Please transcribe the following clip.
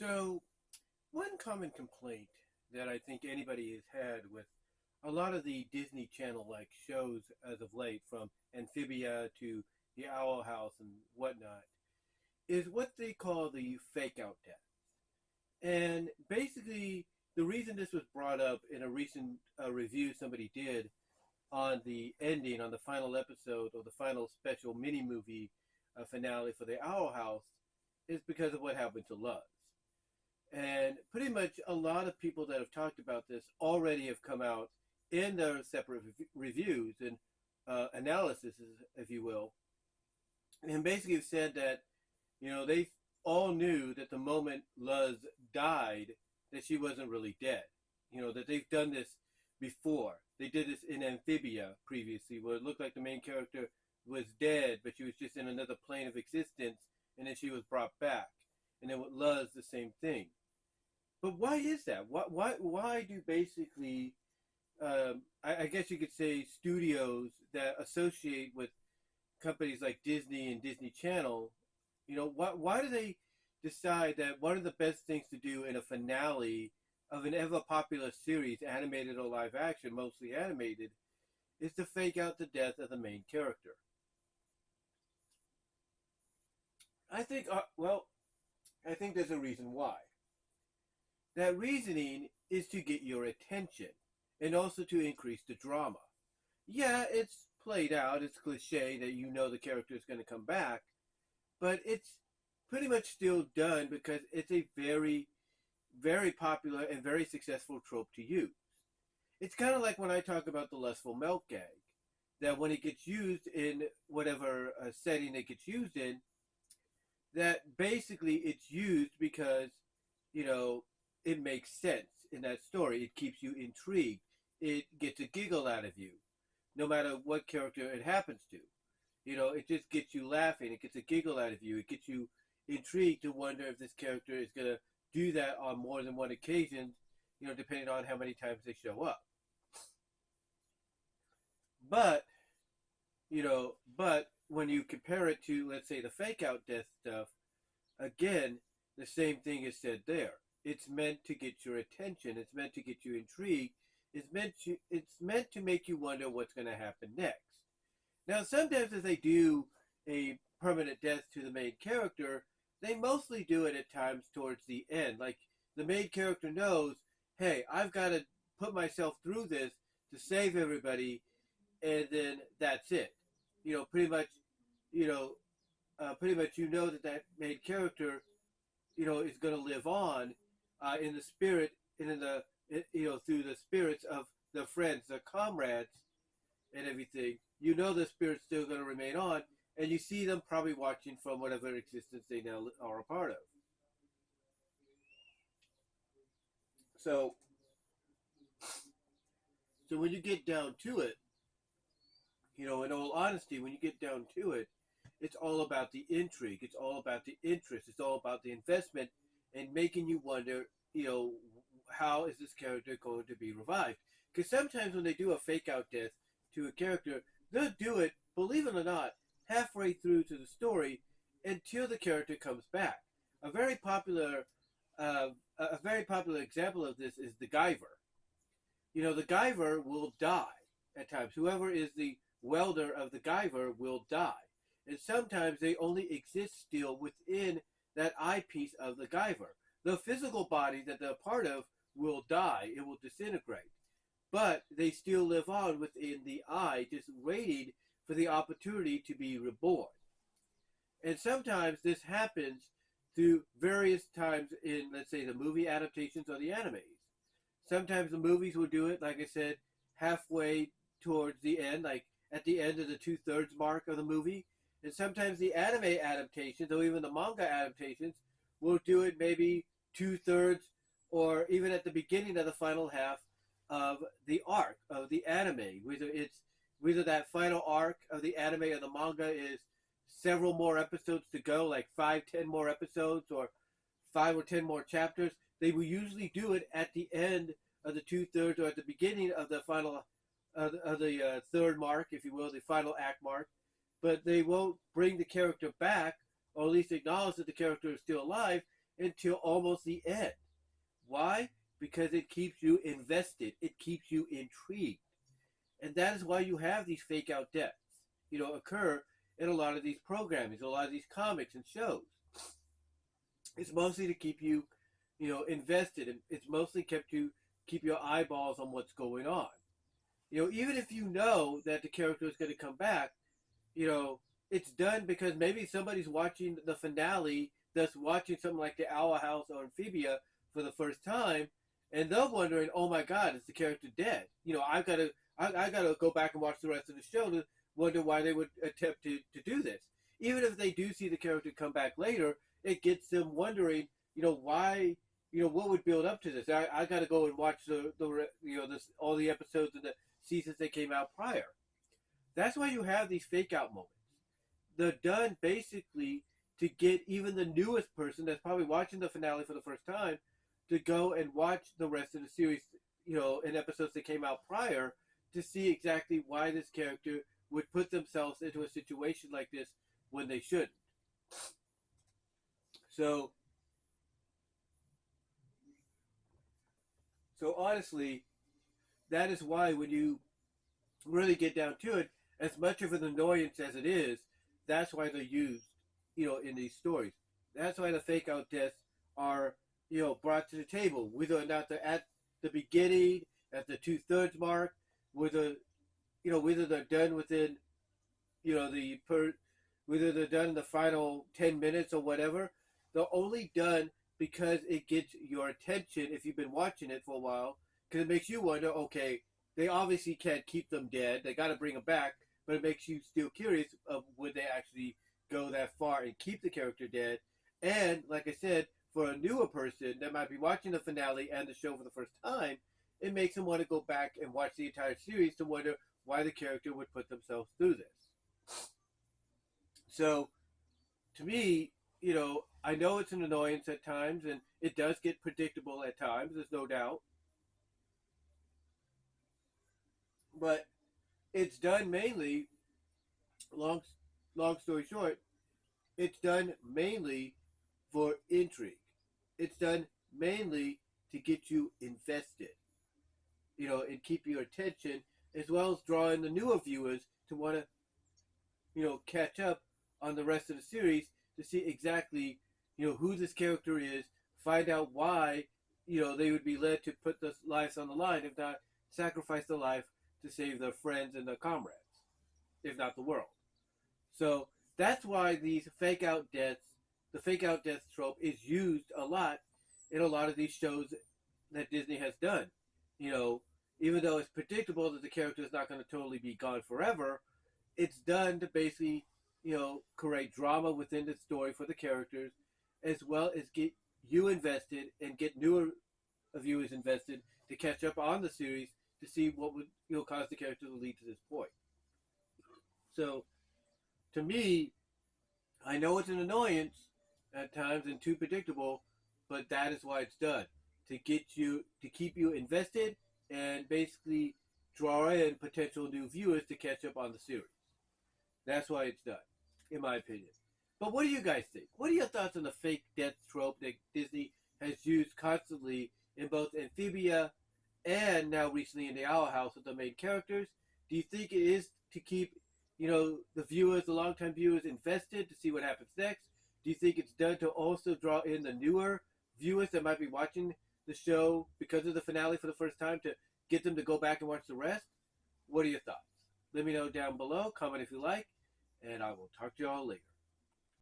So, one common complaint that I think anybody has had with a lot of the Disney Channel like shows as of late, from Amphibia to the Owl House and whatnot, is what they call the fake out death. And basically, the reason this was brought up in a recent review somebody did on the ending, on the final episode or the final special mini movie finale for the Owl House, is because of what happened to Luz. And pretty much a lot of people that have talked about this already have come out in their separate reviews and analysis, if you will, and basically have said that, they all knew that the moment Luz died, that she wasn't really dead. That they've done this before. They did this in Amphibia previously, where it looked like the main character was dead, but she was just in another plane of existence, and then she was brought back. And then with Luz, the same thing. But why is that? Why do basically, I guess you could say, studios that associate with companies like Disney and Disney Channel, why do they decide that one of the best things to do in a finale of an ever popular series, animated or live action, mostly animated, is to fake out the death of the main character? I think, I think there's a reason why. That reasoning is to get your attention and also to increase the drama. Yeah, it's played out, it's cliche that the character is going to come back, but it's pretty much still done because it's a very, very popular and very successful trope to use. It's kind of like when I talk about the lustful milk gag, that when it gets used in whatever setting it gets used in, that basically it's used because, it makes sense in that story. It keeps you intrigued. It gets a giggle out of you, no matter what character it happens to. It just gets you laughing. It gets a giggle out of you. It gets you intrigued to wonder if this character is going to do that on more than one occasion, depending on how many times they show up. But, but when you compare it to, let's say, the fake out death stuff, again, the same thing is said there. It's meant to get your attention. It's meant to get you intrigued. It's meant to make you wonder what's going to happen next. Now, sometimes if they do a permanent death to the main character, they mostly do it at times towards the end. Like, the main character knows, hey, I've got to put myself through this to save everybody, and then that's it. Pretty much, that main character, is going to live on in the spirit and through the spirits of their friends, their comrades, and everything. The spirit's still going to remain on, and you see them probably watching from whatever existence they now are a part of. So, when you get down to it, in all honesty, when you get down to it, it's all about the intrigue. It's all about the interest. It's all about the investment and making you wonder, how is this character going to be revived? Because sometimes when they do a fake out death to a character, they'll do it, believe it or not, halfway through to the story until the character comes back. A very popular, example of this is the Guyver. The Guyver will die at times. Whoever is the welder of the Guyver will die. And sometimes they only exist still within that eyepiece of the Guyver. The physical body that they're part of will die. It will disintegrate. But they still live on within the eye, just waiting for the opportunity to be reborn. And sometimes this happens through various times in, let's say, the movie adaptations or the animes. Sometimes the movies will do it, like I said, halfway towards the end, like at the end of the 2/3 mark of the movie. And sometimes the anime adaptations, or even the manga adaptations, will do it maybe 2/3 or even at the beginning of the final half of the arc of the anime. Whether that final arc of the anime or the manga is several more episodes to go, like 5, 10 more episodes, or 5 or 10 more chapters. They will usually do it at the end of the 2/3 or at the beginning of the final of the third mark, if you will, the final act mark. But they won't bring the character back, or at least acknowledge that the character is still alive, until almost the end. Why? Because it keeps you invested. It keeps you intrigued. And that is why you have these fake out deaths, occur in a lot of these programmings, a lot of these comics and shows. It's mostly to keep you, invested, and it's mostly keep your eyeballs on what's going on. Even if you know that the character is going to come back, it's done because maybe somebody's watching the finale, that's watching something like the Owl House or Amphibia for the first time, and they're wondering, oh my God, is the character dead? I gotta go back and watch the rest of the show to wonder why they would attempt to do this. Even if they do see the character come back later, it gets them wondering, why, what would build up to this. I got to go and watch all the episodes of the seasons that came out prior. That's why you have these fake out moments. They're done basically to get even the newest person that's probably watching the finale for the first time to go and watch the rest of the series, in episodes that came out prior, to see exactly why this character would put themselves into a situation like this when they shouldn't. So honestly, that is why when you really get down to it, as much of an annoyance as it is, that's why they're used, in these stories. That's why the fake out deaths are, brought to the table, whether or not they're at the beginning, at the 2/3 mark, whether they're done within, whether they're done in the final 10 minutes or whatever. They're only done because it gets your attention if you've been watching it for a while, because it makes you wonder, okay, they obviously can't keep them dead. They got to bring them back, but it makes you still curious of would they actually go that far and keep the character dead. And like I said, for a newer person that might be watching the finale and the show for the first time, it makes them want to go back and watch the entire series to wonder why the character would put themselves through this. So, to me, I know it's an annoyance at times, and it does get predictable at times, there's no doubt. But it's done mainly, long, long story short, it's done mainly for intrigue. It's done mainly to get you invested, and keep your attention, as well as drawing the newer viewers to want to, catch up on the rest of the series to see exactly, who this character is, find out why, they would be led to put their lives on the line, if not sacrifice their life to save their friends and their comrades, if not the world. So that's why these fake out deaths, the fake out death trope, is used a lot in a lot of these shows that Disney has done. Even though it's predictable that the character is not going to totally be gone forever, it's done to basically, create drama within the story for the characters, as well as get you invested and get newer viewers invested to catch up on the series to see what would, cause the character to lead to this point. So, to me, I know it's an annoyance at times and too predictable, but that is why it's done, to keep you invested and basically draw in potential new viewers to catch up on the series. That's why it's done, in my opinion. But what do you guys think? What are your thoughts on the fake death trope that Disney has used constantly in both Amphibia and now recently in the Owl House with the main characters? Do you think it is to keep, the viewers, the longtime viewers, invested to see what happens next? Do you think it's done to also draw in the newer viewers that might be watching the show because of the finale for the first time to get them to go back and watch the rest? What are your thoughts? Let me know down below. Comment if you like, and I will talk to you all later.